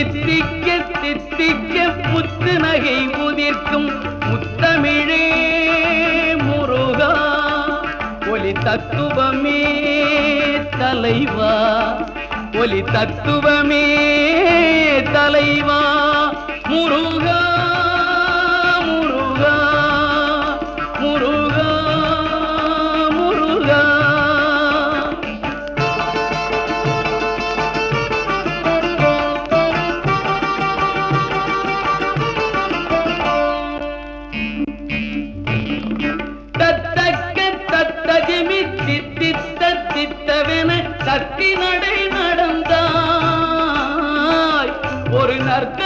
தித்திக்க தித்திக்க முத்து நகை உதிர்க்கும் முத்தமிழே முருகா ஒலி தத்துவமே தலைவா ஒலி தத்துவமே தலைவா முருகா முருகா முருகா முருகா தத்தக்க தத்தஜிமி தித்தித்த தித்தவென தத்தி நடை நடந்தாய் ஒரு நர்த்த